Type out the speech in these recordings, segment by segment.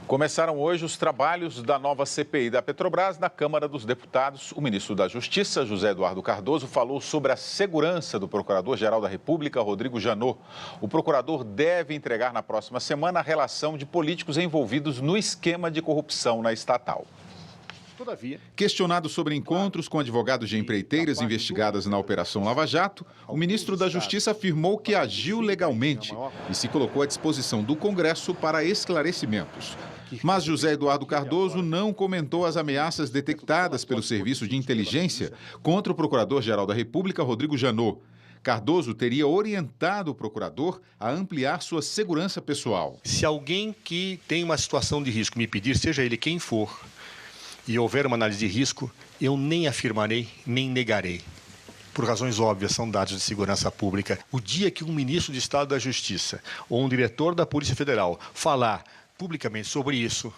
Começaram hoje os trabalhos da nova CPI da Petrobras na Câmara dos Deputados. O ministro da Justiça, José Eduardo Cardoso, falou sobre a segurança do Procurador-Geral da República, Rodrigo Janot. O procurador deve entregar na próxima semana a relação de políticos envolvidos no esquema de corrupção na estatal. Todavia, questionado sobre encontros com advogados de empreiteiras investigadas na Operação Lava Jato, o ministro da Justiça afirmou que agiu legalmente e se colocou à disposição do Congresso para esclarecimentos. Mas José Eduardo Cardoso não comentou as ameaças detectadas pelo Serviço de Inteligência contra o Procurador-Geral da República, Rodrigo Janot. Cardoso teria orientado o procurador a ampliar sua segurança pessoal. Se alguém que tem uma situação de risco me pedir, seja ele quem for, e houver uma análise de risco, eu nem afirmarei, nem negarei. Por razões óbvias, são dados de segurança pública. O dia que um ministro de Estado da Justiça ou um diretor da Polícia Federal falar publicamente sobre isso,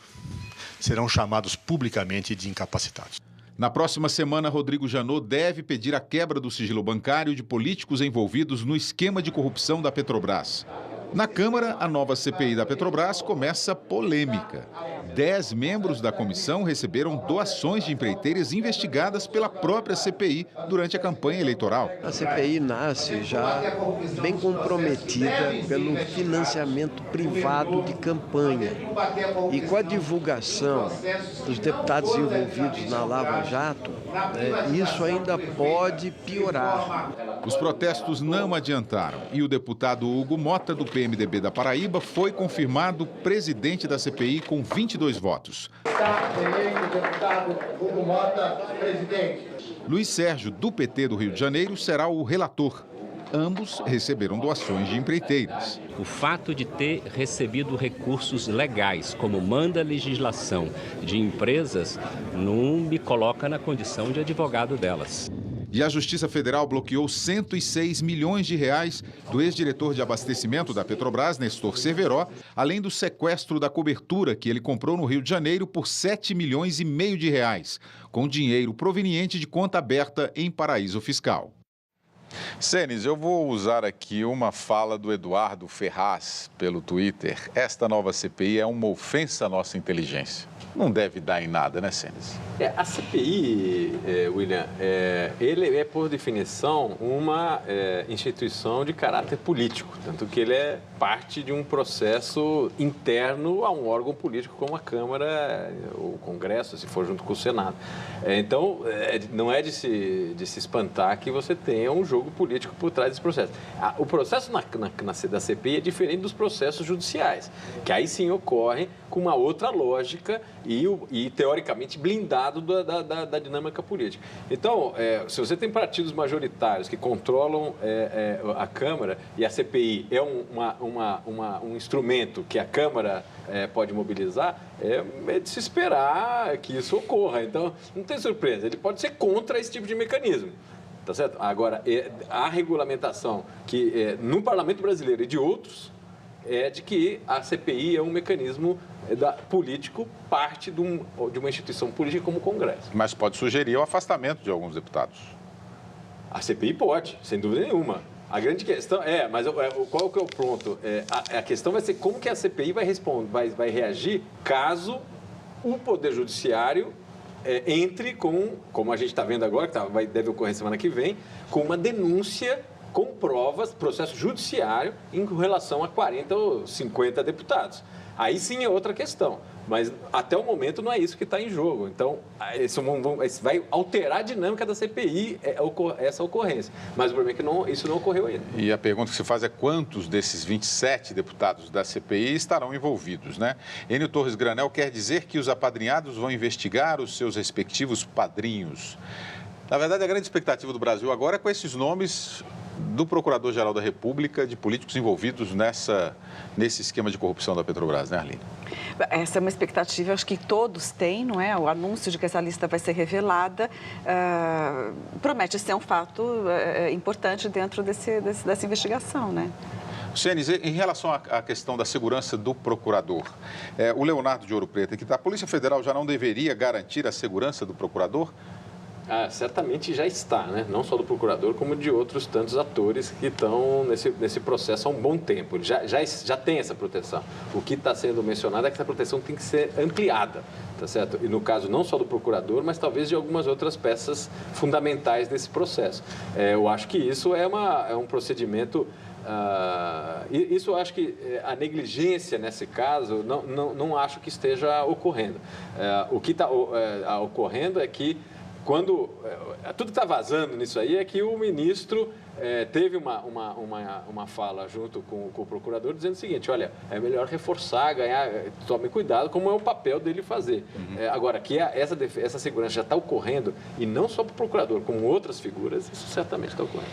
serão chamados publicamente de incapacitados. Na próxima semana, Rodrigo Janot deve pedir a quebra do sigilo bancário de políticos envolvidos no esquema de corrupção da Petrobras. Na Câmara, a nova CPI da Petrobras começa polêmica. 10 membros da comissão receberam doações de empreiteiras investigadas pela própria CPI durante a campanha eleitoral. A CPI nasce já bem comprometida pelo financiamento privado de campanha. E com a divulgação dos deputados envolvidos na Lava Jato, isso ainda pode piorar. Os protestos não adiantaram e o deputado Hugo Mota, do PMDB da Paraíba, foi confirmado presidente da CPI com 22 votos. Está eleito o deputado Hugo Mota, presidente. Luiz Sérgio, do PT do Rio de Janeiro, será o relator. Ambos receberam doações de empreiteiras. O fato de ter recebido recursos legais, como manda a legislação de empresas, não me coloca na condição de advogado delas. E a Justiça Federal bloqueou 106 milhões de reais do ex-diretor de abastecimento da Petrobras, Nestor Cerveró, além do sequestro da cobertura que ele comprou no Rio de Janeiro por 7,5 milhões de reais, com dinheiro proveniente de conta aberta em paraíso fiscal. Senes, eu vou usar aqui uma fala do Eduardo Ferraz pelo Twitter. Esta nova CPI é uma ofensa à nossa inteligência. Não deve dar em nada, né, Senes? A CPI, William, ele é, por definição, uma instituição de caráter político, tanto que ele é parte de um processo interno a um órgão político como a Câmara, o Congresso, se for junto com o Senado. Então, não é de se espantar que você tenha um jogo político por trás desse processo. O processo da CPI é diferente dos processos judiciais, que aí sim ocorrem com uma outra lógica e teoricamente, blindado da dinâmica política. Então, se você tem partidos majoritários que controlam a Câmara e a CPI é um instrumento que a Câmara pode mobilizar, é de se esperar que isso ocorra. Então, não tem surpresa, ele pode ser contra esse tipo de mecanismo. Tá certo? Agora, a regulamentação que no Parlamento Brasileiro e de outros é de que a CPI é um mecanismo político, parte de uma instituição política como o Congresso. Mas pode sugerir o afastamento de alguns deputados. A CPI pode, sem dúvida nenhuma. A grande questão mas qual que é o ponto? A questão vai ser como que a CPI vai responder, vai reagir caso o Poder Judiciário entre com, como a gente está vendo agora, que deve ocorrer semana que vem, com uma denúncia com provas, processo judiciário em relação a 40 ou 50 deputados. Aí sim é outra questão, mas até o momento não é isso que está em jogo. Então, isso vai alterar a dinâmica da CPI, essa ocorrência. Mas o problema é que isso não ocorreu ainda. E a pergunta que se faz é quantos desses 27 deputados da CPI estarão envolvidos, né? Enio Torres Granel quer dizer que os apadrinhados vão investigar os seus respectivos padrinhos. Na verdade, a grande expectativa do Brasil agora é com esses nomes do Procurador-Geral da República, de políticos envolvidos nesse esquema de corrupção da Petrobras, né, Arline? Essa é uma expectativa, acho que todos têm, não é? O anúncio de que essa lista vai ser revelada promete ser um fato importante dentro dessa investigação, né? Senes, em relação à questão da segurança do procurador, o Leonardo de Ouro Preto, que a Polícia Federal já não deveria garantir a segurança do procurador? Certamente já está, né? Não só do procurador, como de outros tantos atores que estão nesse processo há um bom tempo. Já tem essa proteção. O que está sendo mencionado é que essa proteção tem que ser ampliada, tá certo? E no caso não só do procurador, mas talvez de algumas outras peças fundamentais desse processo. Eu acho que isso é um procedimento... isso eu acho que a negligência nesse caso não acho que esteja ocorrendo. O que está ocorrendo é que tudo que está vazando nisso aí é que o ministro teve uma fala junto com o procurador dizendo o seguinte: olha, é melhor reforçar, ganhar, tome cuidado, como é o papel dele fazer. Agora, que essa segurança já está ocorrendo, e não só para o procurador, como outras figuras, isso certamente está ocorrendo.